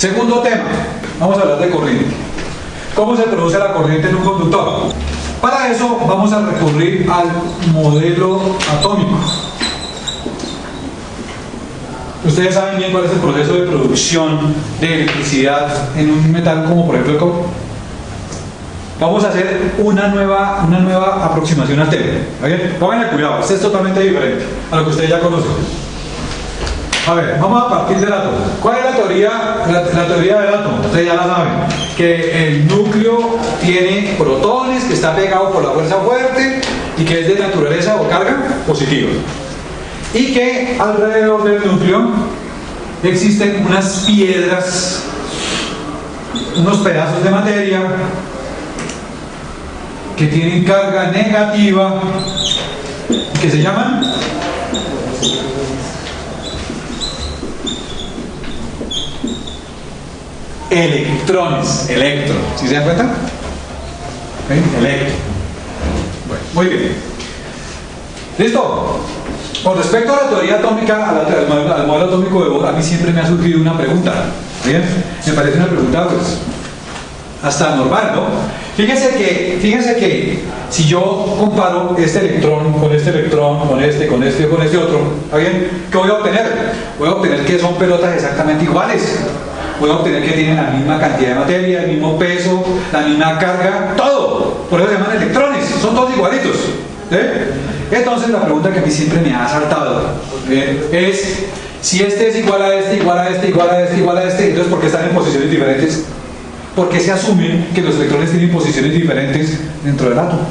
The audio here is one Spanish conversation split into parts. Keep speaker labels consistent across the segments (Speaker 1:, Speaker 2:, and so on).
Speaker 1: Segundo tema, vamos a hablar de corriente. ¿Cómo se produce la corriente en un conductor? Para eso vamos a recurrir al modelo atómico. Ustedes saben bien cuál es el proceso de producción de electricidad en un metal como por ejemplo el cobre. Vamos a hacer una nueva aproximación al tema. ¿Okay? Pónganle cuidado, este es totalmente diferente a lo que ustedes ya conocen. A ver, vamos a partir del átomo. ¿Cuál es la teoría? La teoría del átomo, ustedes ya la saben. Que el núcleo tiene protones, que está pegado por la fuerza fuerte y que es de naturaleza o carga positiva. Y que alrededor del núcleo existen unas piedras, unos pedazos de materia que tienen carga negativa, que se llaman electrones. ¿Sí se dan cuenta? ¿Okay? Electro. Bueno, muy bien. ¿Listo? Con respecto a la teoría atómica, al modelo atómico de Bohr, a mí siempre me ha surgido una pregunta. ¿Bien? Me parece una pregunta, pues, hasta normal, ¿no? Fíjense que si yo comparo este electrón, con este otro, ¿está bien? ¿Qué voy a obtener? Voy a obtener que son pelotas exactamente iguales. Voy a obtener que tienen la misma cantidad de materia, el mismo peso, la misma carga, todo. Por eso se llaman electrones, son todos igualitos. Entonces la pregunta que a mí siempre me ha saltado es si este es igual a este, igual a este, igual a este, igual a este, entonces ¿por qué están en posiciones diferentes? ¿Por qué se asume que los electrones tienen posiciones diferentes dentro del átomo?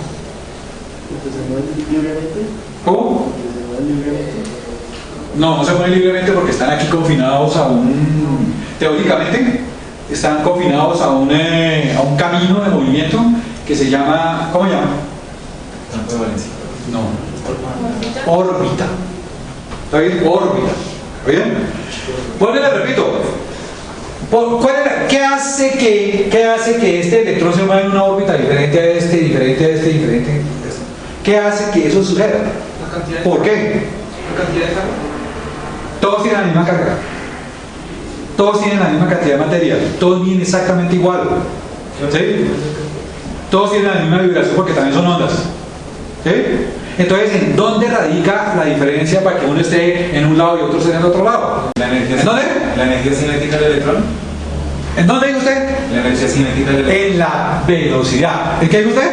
Speaker 1: ¿Cómo? No se mueven libremente porque están aquí confinados a teóricamente, están confinados a un camino de movimiento que se llama, ¿cómo se llama?
Speaker 2: Campo de Valencia.
Speaker 1: No. Órbita. ¿Está bien? Órbita. ¿Está bien? Bueno, le repito. ¿Qué hace que este electrón se mueva en una órbita diferente a este, diferente a este, diferente a este? ¿Qué hace que eso suceda? ¿Por qué?
Speaker 2: ¿La cantidad de carga?
Speaker 1: Todos tienen la misma carga. Todos tienen la misma cantidad de materia. Todos miden exactamente igual. ¿Sí? Todos tienen la misma vibración porque también son ondas. ¿Sí? Entonces, ¿en dónde radica la diferencia para que uno esté en un lado y otro esté en el otro lado? ¿En dónde?
Speaker 2: ¿La energía cinética del electrón?
Speaker 1: ¿En dónde dice usted?
Speaker 2: La energía cinética del electrón.
Speaker 1: En la velocidad. ¿En qué dice usted?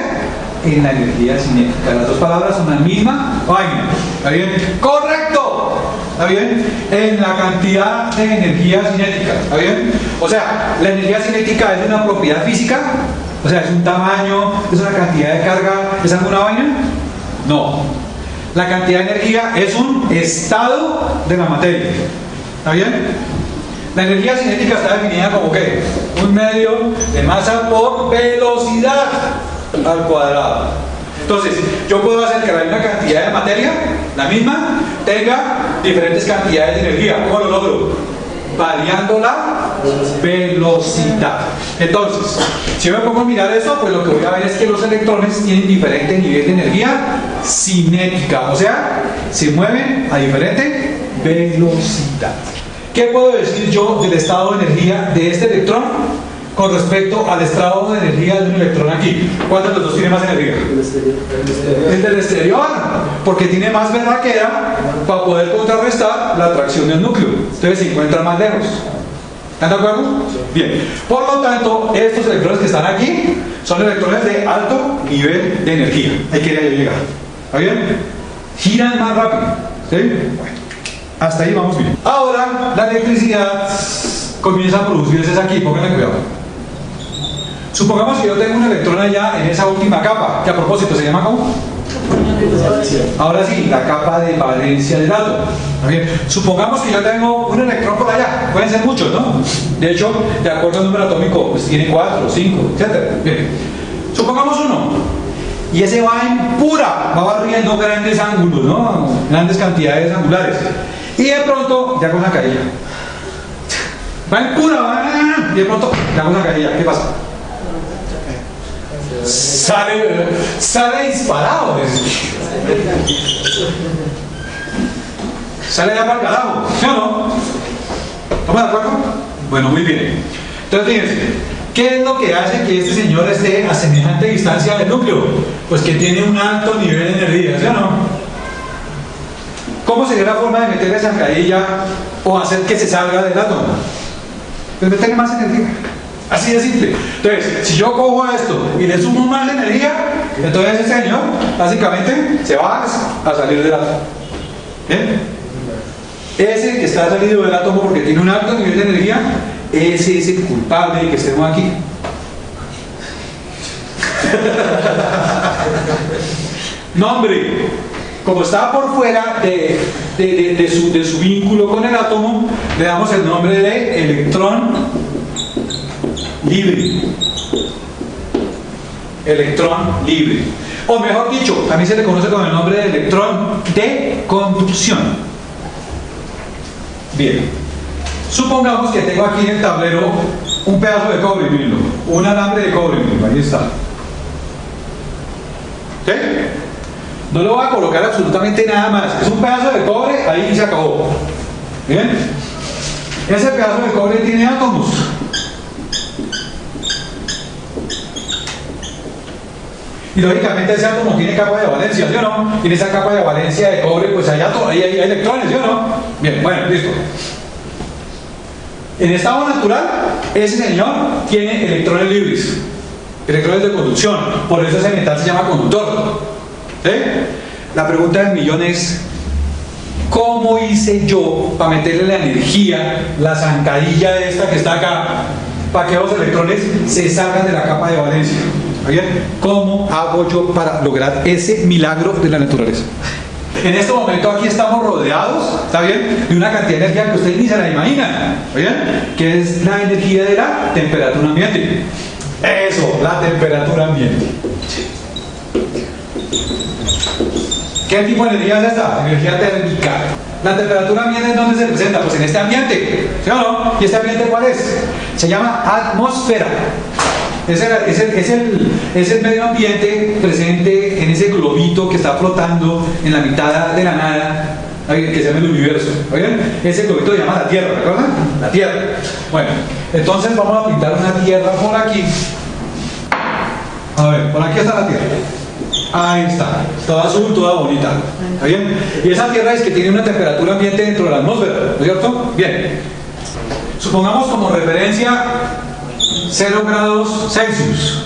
Speaker 1: En la energía cinética. Las dos palabras son la misma vaina. ¿Está bien? ¡Correcto! ¿Está bien? En la cantidad de energía cinética. ¿Está bien? O sea, la energía cinética es una propiedad física. O sea, es un tamaño, es una cantidad de carga, ¿es alguna vaina? No. La cantidad de energía es un estado de la materia. ¿Está bien? La energía cinética está definida como ¿qué? Un medio de masa por velocidad al cuadrado. Entonces, yo puedo hacer que la misma cantidad de materia, la misma, tenga diferentes cantidades de energía. ¿Cómo lo logro? Variando la velocidad. Entonces, si yo me pongo a mirar eso, pues lo que voy a ver es que los electrones tienen diferente nivel de energía cinética, o sea, se mueven a diferente velocidad. ¿Qué puedo decir yo del estado de energía de este electrón con respecto al estado de energía de un electrón aquí? ¿Cuál de los dos tiene más energía? El del exterior, porque tiene más berraquera para poder contrarrestar la atracción del núcleo. Entonces se encuentra más lejos. ¿Están de acuerdo? Bien. Por lo tanto, estos electrones que están aquí son electrones de alto nivel de energía. Ahí quería yo llegar. ¿Está bien? Giran más rápido. ¿Sí? Bueno. Hasta ahí vamos bien. Ahora, la electricidad comienza a producirse aquí. Pónganle cuidado. Supongamos que yo tengo un electrón allá en esa última capa, que a propósito se llama ¿cómo? Ahora sí, la capa de valencia del átomo. ¿Bien? Supongamos que yo tengo un electrón por allá, pueden ser muchos, ¿no? De hecho, de acuerdo al número atómico, pues tiene 4, 5, etc. Bien. Supongamos uno, y ese va en pura, va barriendo grandes ángulos, ¿no? Grandes cantidades angulares. Y de pronto, ya con una caída. Va en pura, y de pronto, ya con una caída. ¿Qué pasa? Sale disparado. Sale ya para el carajo, ¿sí o no? ¿Estamos de acuerdo? Bueno, muy bien. Entonces, fíjense, ¿qué es lo que hace que este señor esté a semejante distancia del núcleo? Pues que tiene un alto nivel de energía, ¿sí o no? ¿Cómo sería la forma de meterle zancadilla o hacer que se salga del átomo? Pues meterle más energía. Así de simple. Entonces, si yo cojo a esto y le sumo más energía, entonces este señor básicamente se va a salir del átomo. ¿Bien? Ese que está salido del átomo porque tiene un alto nivel de energía, ese es el culpable de que estemos aquí. No, hombre, como está por fuera de su vínculo con el átomo, le damos el nombre de electrón libre. Electrón libre. O mejor dicho, también se le conoce con el nombre de electrón de conducción. Bien. Supongamos que tengo aquí en el tablero un pedazo de cobre, mírenlo. Un alambre de cobre, mírenlo, ahí está. ¿Sí? No lo voy a colocar absolutamente nada más. Es un pedazo de cobre, ahí se acabó. ¿Bien? Ese pedazo de cobre tiene átomos. Y lógicamente ese átomo tiene capa de valencia, ¿sí o no? Y en esa capa de valencia de cobre, pues hay electrones, ¿sí o no? Bien, bueno, listo. En estado natural, ese señor tiene electrones libres, electrones de conducción. Por eso ese metal se llama conductor. ¿Sí? La pregunta del millón es: ¿cómo hice yo para meterle la energía, la zancadilla esta que está acá, para que los electrones se salgan de la capa de valencia? ¿Bien? ¿Cómo hago yo para lograr ese milagro de la naturaleza? En este momento aquí estamos rodeados, ¿está bien?, de una cantidad de energía que ustedes ni se la imaginan, ¿bien?, que es la energía de la temperatura ambiente. Eso, la temperatura ambiente. ¿Qué tipo de energía es esta? Energía térmica. La temperatura ambiente, ¿en dónde se presenta? Pues en este ambiente, ¿sí o no? ¿Y este ambiente cuál es? Se llama atmósfera. Es el medio ambiente presente en ese globito que está flotando en la mitad de la nada, que se llama el universo. ¿Oigan? Ese globito se llama la Tierra, ¿recuerdan? La Tierra. Bueno, entonces vamos a pintar una Tierra por aquí. A ver, por aquí está la Tierra. Ahí está, toda azul, toda bonita. ¿Está bien? Y esa Tierra es que tiene una temperatura ambiente dentro de la atmósfera, ¿no es cierto? Bien. Supongamos como referencia 0 grados Celsius,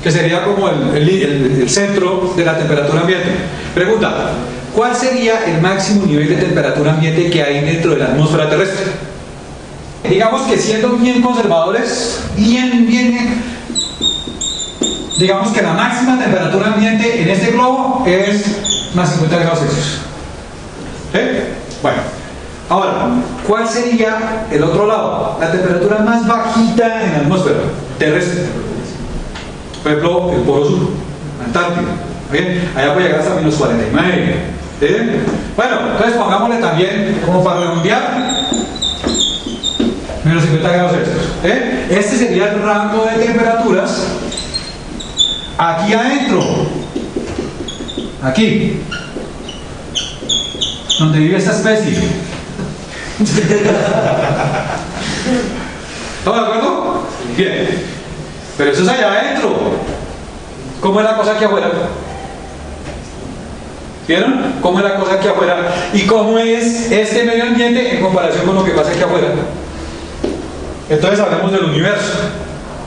Speaker 1: que sería como el centro de la temperatura ambiente. Pregunta: ¿cuál sería el máximo nivel de temperatura ambiente que hay dentro de la atmósfera terrestre? Digamos que siendo bien conservadores, digamos que la máxima temperatura ambiente en este globo es más 50 grados Celsius. ¿Sí? Bueno. Ahora, ¿cuál sería el otro lado? La temperatura más bajita en la atmósfera terrestre. Por ejemplo, el Polo Sur, Antártida. ¿Bien? Allá puede llegar hasta menos 49. ¿Sí? Bueno, entonces pongámosle también, como para redondear, menos 50 grados Celsius. Este sería el rango de temperaturas aquí adentro. Aquí. Donde vive esta especie. ¿Estamos de acuerdo? Bien. Pero eso es allá adentro. ¿Cómo es la cosa aquí afuera? ¿Vieron? ¿Cómo es la cosa aquí afuera? ¿Y cómo es este medio ambiente en comparación con lo que pasa aquí afuera? Entonces hablemos del universo.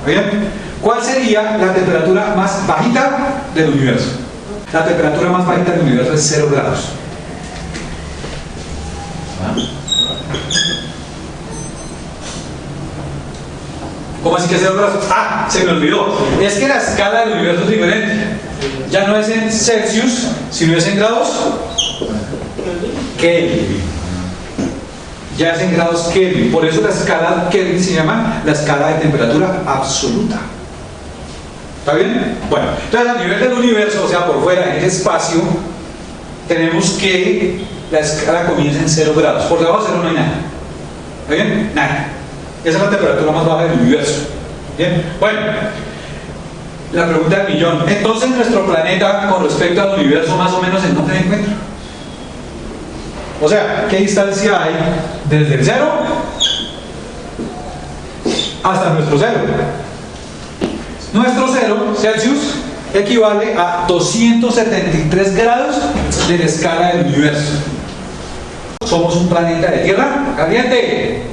Speaker 1: ¿Bien? ¿Cuál sería la temperatura más bajita del universo? La temperatura más bajita del universo es 0 grados. ¿Cómo así que 0 grados? Ah, se me olvidó. Es que la escala del universo es diferente. Ya no es en Celsius, sino es en grados Kelvin. Ya es en grados Kelvin. Por eso la escala Kelvin se llama la escala de temperatura absoluta. ¿Está bien? Bueno, entonces a nivel del universo, o sea, por fuera, en el espacio, tenemos que la escala comienza en 0 grados. Por debajo de 0 no hay nada. ¿Está bien? Nada. Esa es la temperatura más baja del universo. Bien, bueno, la pregunta del millón. Entonces, nuestro planeta, con respecto al universo, más o menos, ¿en dónde se encuentra? O sea, ¿qué distancia hay desde el 0 hasta nuestro cero. Nuestro cero Celsius equivale a 273 grados de la escala del universo. Somos un planeta de tierra caliente.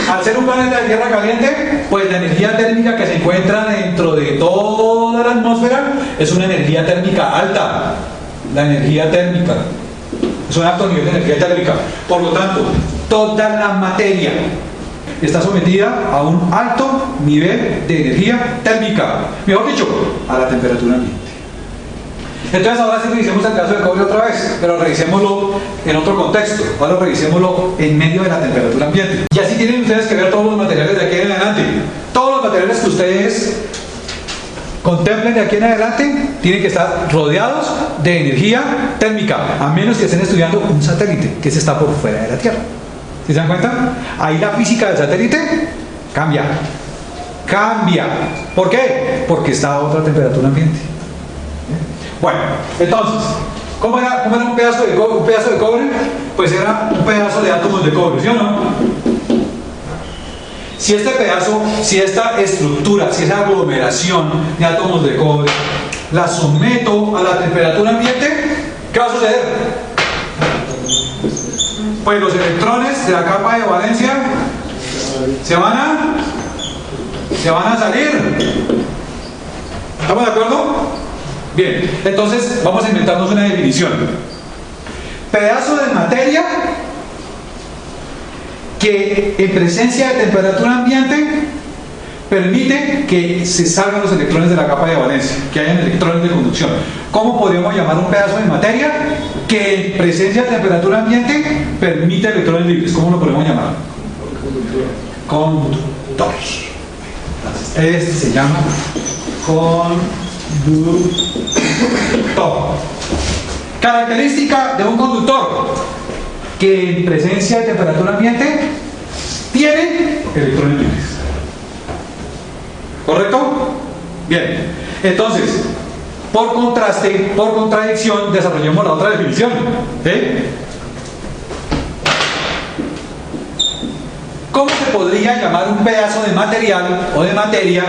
Speaker 1: Al ser un planeta de tierra caliente, pues la energía térmica que se encuentra dentro de toda la atmósfera es una energía térmica alta. La energía térmica es un alto nivel de energía térmica. Por lo tanto, toda la materia está sometida a un alto nivel de energía térmica. Mejor dicho, a la temperatura ambiente. Entonces ahora sí revisemos el caso del cobre otra vez, pero revisémoslo en otro contexto. Ahora revisémoslo en medio de la temperatura ambiente. Y así tienen ustedes que ver todos los materiales de aquí en adelante. Todos los materiales que ustedes contemplen de aquí en adelante tienen que estar rodeados de energía térmica, a menos que estén estudiando un satélite que se está por fuera de la Tierra. ¿Sí se dan cuenta? Ahí la física del satélite cambia. Cambia. ¿Por qué? Porque está a otra temperatura ambiente. Bueno, entonces, ¿cómo era un pedazo de cobre? Pues era un pedazo de átomos de cobre, ¿sí o no? Si este pedazo, si esta estructura, si esa aglomeración de átomos de cobre la someto a la temperatura ambiente, ¿qué va a suceder? Pues los electrones de la capa de valencia se van a salir. ¿Estamos de acuerdo? Bien, entonces vamos a inventarnos una definición. Pedazo de materia que en presencia de temperatura ambiente permite que se salgan los electrones de la capa de valencia, que hayan electrones de conducción. ¿Cómo podríamos llamar un pedazo de materia que en presencia de temperatura ambiente permite electrones libres? ¿Cómo lo podemos llamar? Conductor. Este se llama conductor. Característica de un conductor: que en presencia de temperatura ambiente tiene electrones libres. ¿Correcto? Bien. Entonces, por contraste, por contradicción, desarrollemos la otra definición. ¿Cómo se podría llamar un pedazo de material o de materia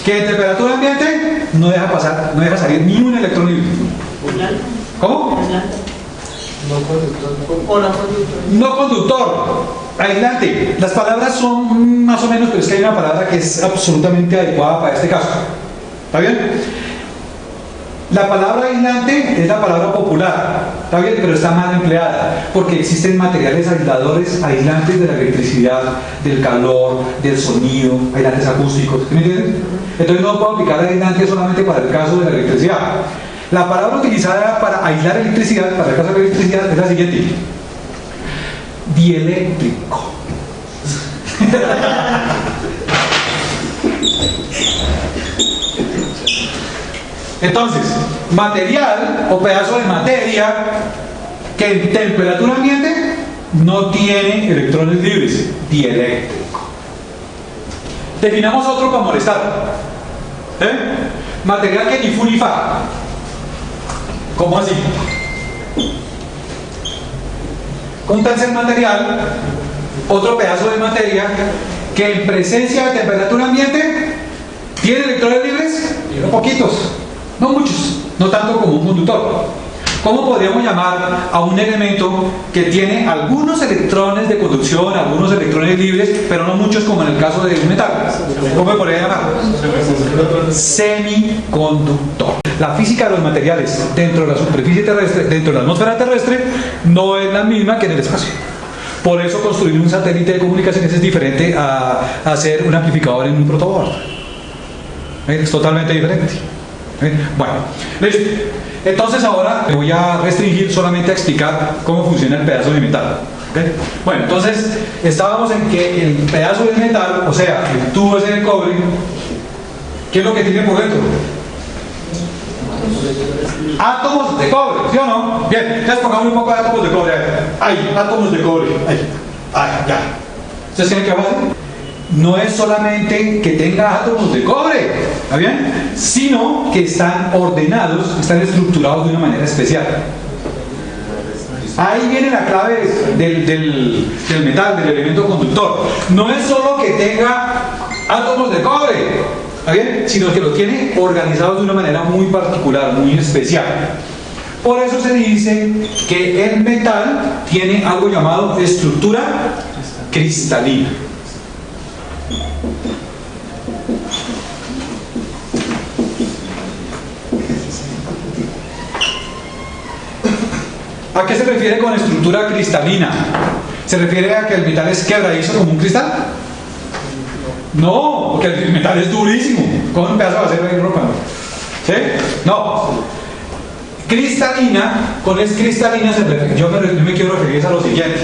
Speaker 1: que en temperatura ambiente no deja salir ni un electrón libre? ¿Cómo? No conductor, aislante. Las palabras son más o menos, pero es que hay una palabra que es absolutamente adecuada para este caso. ¿Está bien? La palabra aislante es la palabra popular, ¿está bien? Pero está mal empleada, porque existen materiales aislantes de la electricidad, del calor, del sonido, aislantes acústicos, ¿me entienden? Entonces no puedo aplicar aislante solamente para el caso de la electricidad. La palabra utilizada para aislar electricidad, para el caso de la electricidad, es la siguiente: dieléctrico. Entonces, material o pedazo de materia que en temperatura ambiente no tiene electrones libres, dieléctrico. Definamos otro para molestar. Material que ni fu ni fa. ¿Cómo así? Un tercer material, otro pedazo de materia que en presencia de temperatura ambiente tiene electrones libres, pero poquitos, no muchos, no tanto como un conductor. ¿Cómo podríamos llamar a un elemento que tiene algunos electrones de conducción, algunos electrones libres, pero no muchos como en el caso de un metal? ¿Cómo se podría llamar? Semiconductor. La física de los materiales dentro de la superficie terrestre, dentro de la atmósfera terrestre, no es la misma que en el espacio. Por eso construir un satélite de comunicaciones es diferente a hacer un amplificador en un protoboard. Es totalmente diferente. Bueno, listo. Entonces ahora me voy a restringir solamente a explicar cómo funciona el pedazo de metal. ¿Okay? Bueno, entonces estábamos en que el pedazo de metal, o sea, el tubo ese de cobre, ¿qué es lo que tiene por dentro? Átomos de cobre, ¿sí o no? Bien, entonces pongamos un poco de átomos de cobre. Ahí, átomos de cobre. Ahí, ya. ¿Ustedes tienen que hacer? No es solamente que tenga átomos de cobre, ¿está bien? Sino que están ordenados, están estructurados de una manera especial. Ahí viene la clave del metal, del elemento conductor. No es solo que tenga átomos de cobre, ¿está bien? Sino que los tiene organizados de una manera muy particular, muy especial. Por eso se dice que el metal tiene algo llamado estructura cristalina. ¿A qué se refiere con estructura cristalina? ¿Se refiere a que el metal es quebradizo como un cristal? No, porque el metal es durísimo. Con un pedazo de acero ahí rompiendo. ¿Sí? No. Cristalina, con es cristalina se refiere, yo me quiero referir a lo siguiente,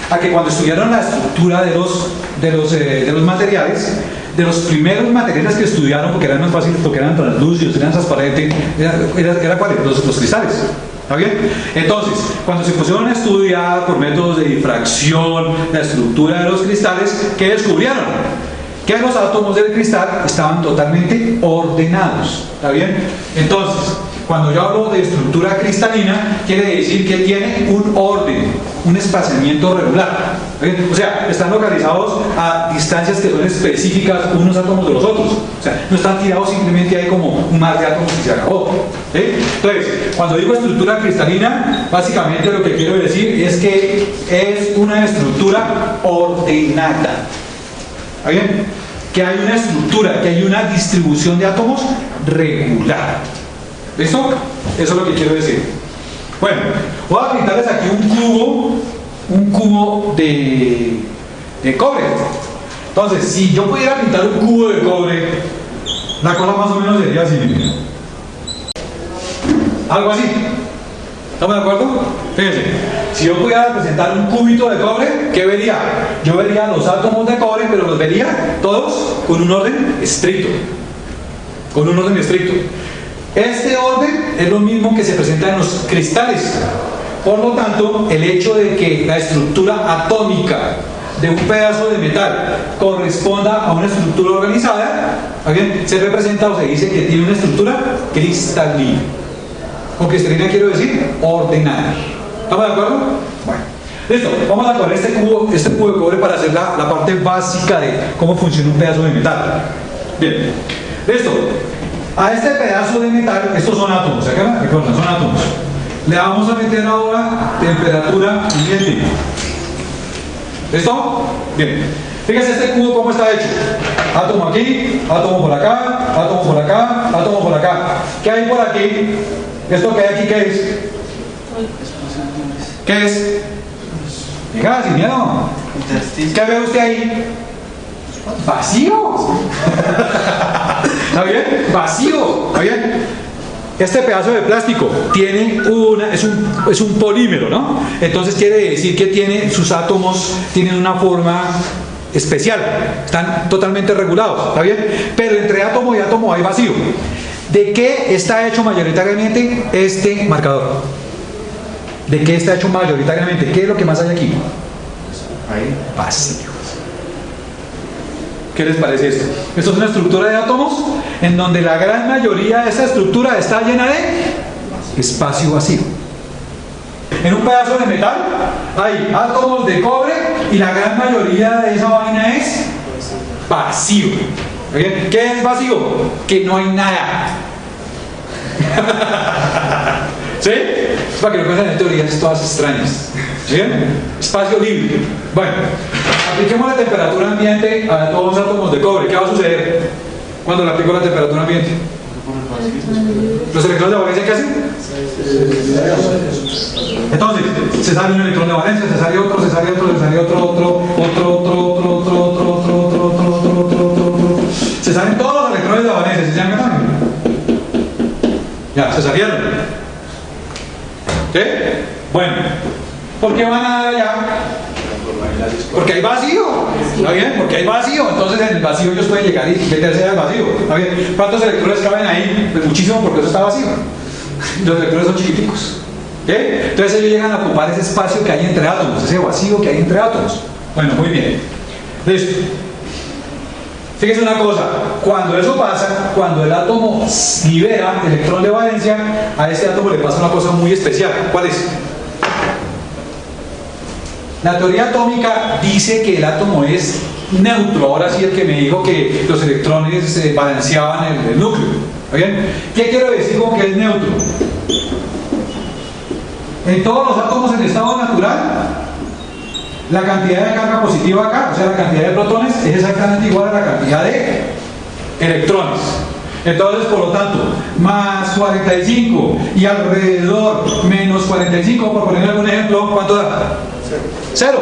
Speaker 1: a que cuando estudiaron la estructura de los materiales, de los primeros materiales que estudiaron, porque eran más fáciles, porque eran translúcidos, eran transparentes, era ¿cuáles? Los cristales. ¿Está bien? Entonces, cuando se pusieron a estudiar por métodos de difracción la estructura de los cristales, ¿qué descubrieron? Que los átomos del cristal estaban totalmente ordenados. ¿Está bien? Entonces, cuando yo hablo de estructura cristalina, quiere decir que tiene un orden, un espaciamiento regular. ¿Bien? O sea, están localizados a distancias que son específicas unos átomos de los otros. O sea, no están tirados simplemente ahí como un mar de átomos y se acabó. ¿Sí? Entonces, cuando digo estructura cristalina, básicamente lo que quiero decir es que es una estructura ordenada. ¿Está bien? Que hay una estructura, que hay una distribución de átomos regular. ¿Listo? Eso es lo que quiero decir. Bueno, voy a pintarles aquí un cubo de cobre. Entonces, si yo pudiera pintar un cubo de cobre, la cosa más o menos sería así. Algo así. ¿Estamos de acuerdo? Fíjense, si yo pudiera representar un cubito de cobre, ¿qué vería? Yo vería los átomos de cobre, pero los vería todos con un orden estricto. Con un orden estricto. Este orden es lo mismo que se presenta en los cristales. Por lo tanto, el hecho de que la estructura atómica de un pedazo de metal corresponda a una estructura organizada, ¿bien? Se representa o se dice que tiene una estructura cristalina. Con cristalina quiero decir ordenada. ¿Estamos de acuerdo? Bueno, listo. Vamos a coger este cubo de cobre para hacer la parte básica de cómo funciona un pedazo de metal. Bien, listo. A este pedazo de metal, estos son átomos, ¿se acuerdan? Recuerden, son átomos. Le vamos a meter ahora temperatura ambiente. ¿Listo? Bien. Fíjense este cubo cómo está hecho. Átomo aquí, átomo por acá, átomo por acá, átomo por acá. ¿Qué hay por aquí? ¿Esto que hay aquí qué es? ¿Qué es? Diga, sin miedo. ¿Qué ve usted ahí? Vacío. ¿Está bien? Vacío. ¿Está bien? Este pedazo de plástico tiene es un polímero, ¿no? Entonces quiere decir que tiene sus átomos, tienen una forma especial, están totalmente regulados, ¿está bien? Pero entre átomo y átomo hay vacío. ¿De qué está hecho mayoritariamente este marcador? ¿De qué está hecho mayoritariamente? ¿Qué es lo que más hay aquí? Hay vacío. ¿Qué les parece esto? Esto es una estructura de átomos en donde la gran mayoría de esta estructura está llena de espacio vacío. En un pedazo de metal hay átomos de cobre y la gran mayoría de esa vaina es vacío. ¿Bien? ¿Qué es vacío? Que no hay nada. ¿Sí? Es para que no piensen en teorías todas extrañas. ¿Sí? Espacio libre. Bueno, apliquemos la temperatura ambiente a todos los átomos de cobre. ¿Qué va a suceder cuando le aplico la temperatura ambiente? ¿Los electrones de valencia qué hacen? Entonces, se sale un electrón de valencia, se sale otro, se sale otro, se sale otro. Se salen todos los electrones de valencia, ¿se llaman? Ya, se salieron. ¿Sí? Bueno, ¿por qué van a dar allá? Porque hay vacío. ¿Está bien? Porque hay vacío. Entonces en el vacío ellos pueden llegar y meterse al vacío. ¿Está bien? ¿Cuántos electrones caben ahí? Pues muchísimo, porque eso está vacío. Los electrones son chiquiticos. ¿Sí? Entonces ellos llegan a ocupar ese espacio que hay entre átomos, ese vacío que hay entre átomos. Bueno, muy bien. Listo. Fíjense una cosa, cuando eso pasa, cuando el átomo libera electrón de valencia, a ese átomo le pasa una cosa muy especial. ¿Cuál es? La teoría atómica dice que el átomo es neutro. Ahora sí, el que me dijo que los electrones balanceaban el núcleo. ¿Bien? ¿Qué quiero decir con que es neutro? En todos los átomos en estado natural, la cantidad de carga positiva acá, o sea, la cantidad de protones, es exactamente igual a la cantidad de electrones. Entonces, por lo tanto, más 45 y alrededor menos 45, por poner algún ejemplo, ¿cuánto da? Cero.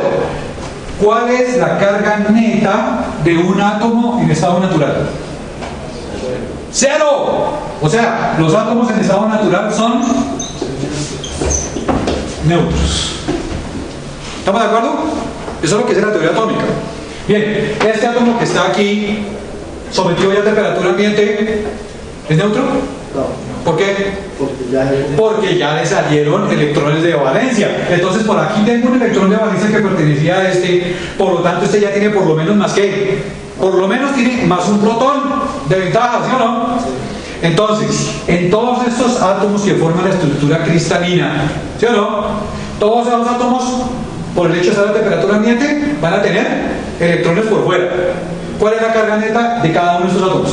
Speaker 1: ¿Cuál es la carga neta de un átomo en estado natural? Cero. O sea, los átomos en estado natural son neutros. ¿Estamos de acuerdo? Eso es lo que es la teoría atómica. Bien, este átomo que está aquí, sometido ya a temperatura ambiente, ¿es neutro?
Speaker 3: No.
Speaker 1: ¿Por qué?
Speaker 3: Porque ya
Speaker 1: le salieron electrones de valencia. Entonces por aquí tengo un electrón de valencia que pertenecía a este, por lo tanto este ya tiene por lo menos más que, por lo menos tiene más un protón de ventaja, ¿sí o no? Entonces, en todos estos átomos que forman la estructura cristalina, ¿sí o no? Todos esos átomos, por el hecho de estar a temperatura ambiente, van a tener electrones por fuera. ¿Cuál es la carga neta de cada uno de estos átomos?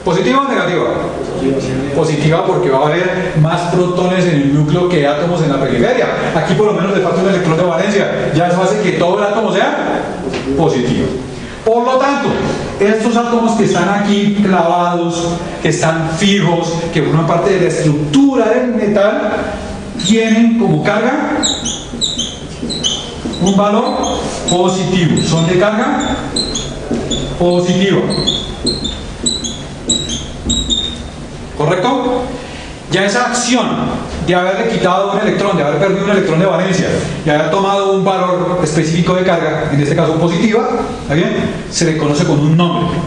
Speaker 1: ¿Positiva o negativa? Positiva, porque va a haber más protones en el núcleo que átomos en la periferia. Aquí por lo menos le falta un electrón de valencia. Ya eso hace que todo el átomo sea positivo. Por lo tanto, estos átomos que están aquí clavados, que están fijos, que forman parte de la estructura del metal, tienen como carga un valor positivo. Son de carga positiva. ¿Correcto? Ya esa acción de haberle quitado un electrón, de haber perdido un electrón de valencia, de haber tomado un valor específico de carga, en este caso positiva, ¿está bien? Se le conoce con un nombre.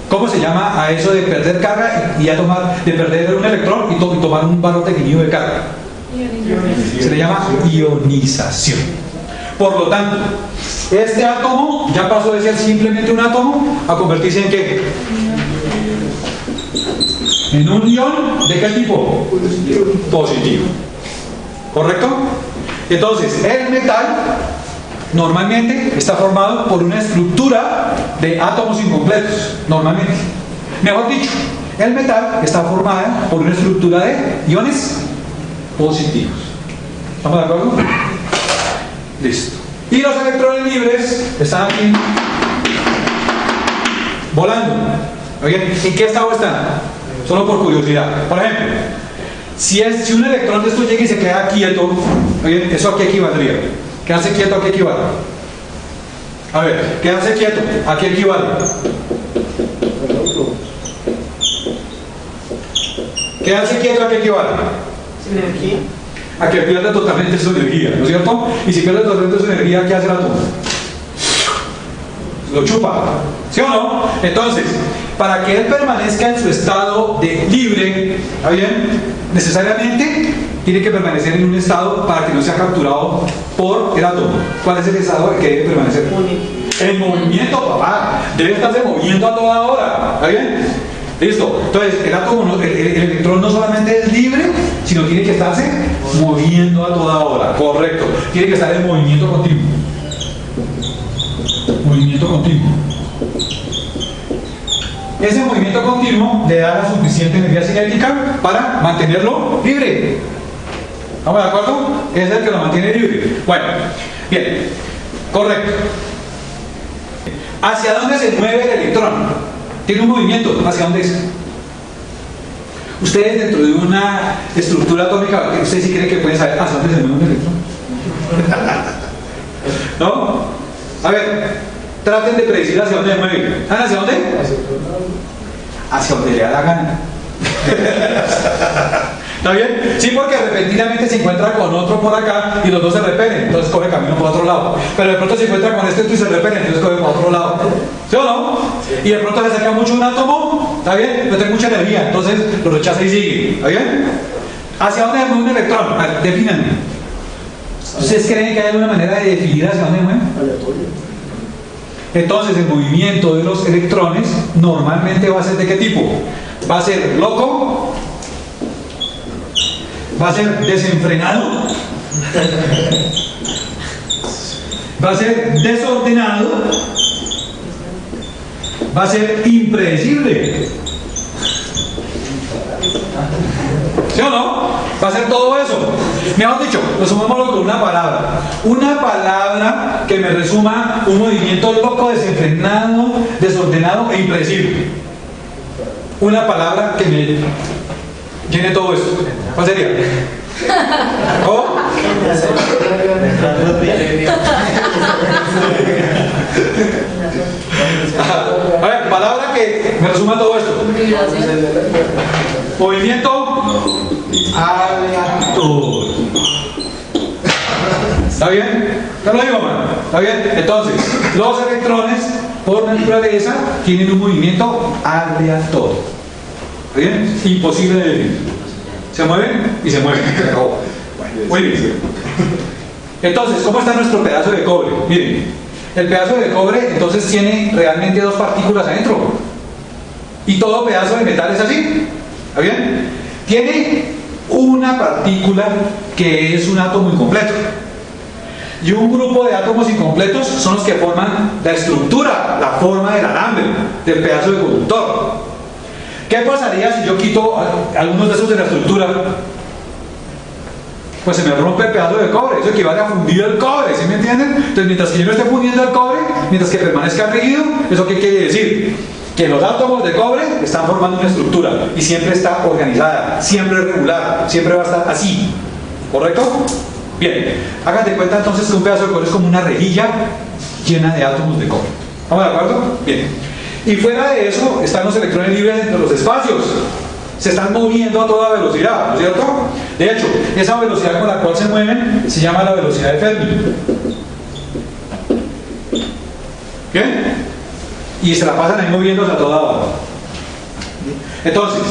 Speaker 1: ¿Cómo se llama a eso de perder carga y de perder un electrón y tomar un valor definido de carga? Se le llama ionización. Por lo tanto, este átomo ya pasó de ser simplemente un átomo a convertirse en ¿qué? En un ion, ¿de qué tipo? Positivo. ¿Correcto? Entonces, el metal normalmente está formado por una estructura de átomos incompletos. Normalmente. Mejor dicho, el metal está formado por una estructura de iones positivos. ¿Estamos de acuerdo? Listo. Y los electrones libres están aquí volando. ¿Oye? ¿En qué estado están? Solo por curiosidad. Por ejemplo, si un electrón de estos llega y se queda quieto, ¿oye? ¿Eso a qué equivaldría? ¿Quedarse quieto a qué equivale? A ver, quedarse quieto, ¿a qué equivale? Quedarse quieto, ¿a qué equivale?
Speaker 3: sin energía.
Speaker 1: A que pierda totalmente su energía, ¿no es cierto? Y si pierde totalmente su energía, ¿qué hace el átomo? Lo chupa, ¿sí o no? Entonces, para que él permanezca en su estado de libre, ¿está bien? Necesariamente tiene que permanecer en un estado para que no sea capturado por el átomo. ¿Cuál es el estado que debe permanecer? En movimiento, papá. Debe estarse moviendo a toda hora, ¿está bien? Listo. Entonces, el átomo, el electrón no solamente es libre, sino tiene que estarse moviendo a toda hora. Correcto. Tiene que estar en movimiento continuo. Movimiento continuo. Ese movimiento continuo le da la suficiente energía cinética para mantenerlo libre. ¿Estamos de acuerdo? Es el que lo mantiene libre. Bueno, bien, correcto. ¿Hacia dónde se mueve el electrón? Tiene un movimiento. ¿Hacia dónde es? Ustedes dentro de una estructura atómica, ¿ustedes sí creen que pueden saber hacia dónde se mueve un electrón? ¿No? A ver, traten de predecir hacia dónde se mueve. ¿Saben hacia dónde? Hacia donde le da la gana. ¿Está bien? Sí, porque repentinamente se encuentra con otro por acá y los dos se repelen, entonces coge camino por otro lado. Pero de pronto se encuentra con este y se repelen, entonces coge por otro lado. ¿Sí o no? Y de pronto le acerca mucho un átomo, ¿está bien? No tiene mucha energía, entonces lo rechaza y sigue. ¿Está bien? ¿Hacia dónde mueve un electrón? Defínanme. ¿Ustedes creen que hay alguna manera de definir hacia dónde mueve?
Speaker 3: Aleatorio.
Speaker 1: Entonces el movimiento de los electrones normalmente va a ser ¿de qué tipo? Va a ser loco, va a ser desenfrenado Va a ser desordenado, va a ser impredecible. ¿Sí o no? Va a ser todo eso. Mejor dicho, resumámoslo con una palabra. Una palabra que me resuma un movimiento loco, desenfrenado, desordenado e impredecible. Una palabra que me llene todo esto. ¿Cuál sería? ¿Cómo? A ver, palabra que me resuma todo esto. Movimiento aleatorio. ¿Está bien? ¿Te lo digo, man? ¿Está bien? Entonces, los electrones, por naturaleza, tienen un movimiento aleatorio. ¿Está bien? Imposible de definir. Se mueven y se mueven. Muy bien. Entonces, ¿cómo está nuestro pedazo de cobre? Miren, el pedazo de cobre entonces tiene realmente dos partículas adentro. Y todo pedazo de metal es así. ¿Está bien? Tiene una partícula que es un átomo incompleto. Y un grupo de átomos incompletos son los que forman la estructura, la forma del alambre, del pedazo de conductor. ¿Qué pasaría si yo quito algunos de esos de la estructura? Pues se me rompe el pedazo de cobre. Eso equivale a fundir el cobre, ¿sí me entienden? Entonces, mientras que yo no esté fundiendo el cobre, mientras que permanezca rígido, ¿eso qué quiere decir? Que los átomos de cobre están formando una estructura y siempre está organizada, siempre es regular, siempre va a estar así. ¿Correcto? Bien, háganse cuenta entonces que un pedazo de cobre es como una rejilla llena de átomos de cobre. ¿Estamos de acuerdo? Bien. Y fuera de eso están los electrones libres dentro de los espacios. Se están moviendo a toda velocidad, ¿no es cierto? De hecho, esa velocidad con la cual se mueven se llama la velocidad de Fermi. ¿Qué? Y se la pasan ahí moviéndose a toda hora. Entonces,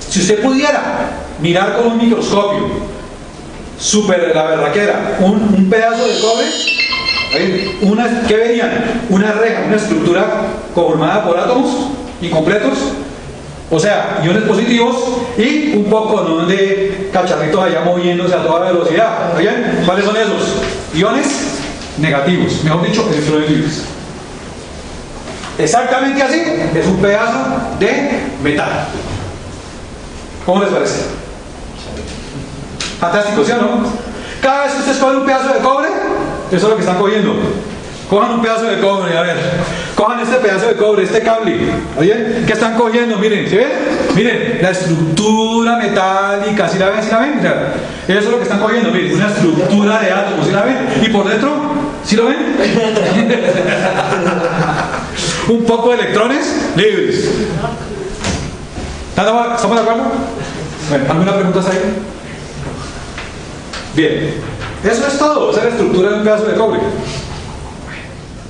Speaker 1: si usted pudiera mirar con un microscopio super la berraquera un pedazo de cobre, ¿qué verían? Una reja, una estructura conformada por átomos incompletos, o sea, iones positivos y un poco, ¿no?, de cacharritos allá moviéndose a toda velocidad. ¿Oyen? ¿Cuáles son esos? Iones negativos, mejor dicho, electrones libres. Exactamente así, es un pedazo de metal. ¿Cómo les parece? Fantástico, ¿sí o no? Cada vez que ustedes cogen un pedazo de cobre, eso es lo que están cogiendo. Cojan un pedazo de cobre, a ver. Cojan este pedazo de cobre, este cable. ¿Oye? ¿Qué están cogiendo? Miren, ¿sí ven? Miren, la estructura metálica, ¿sí la ven? ¿Sí la ven? Eso es lo que están cogiendo, miren, una estructura de átomos, ¿sí la ven? Y por dentro, ¿sí lo ven? Un poco de electrones libres. ¿Estamos de acuerdo? Bueno, ¿alguna pregunta ahí? Bien. Eso es todo, esa es la estructura de un pedazo de cobre.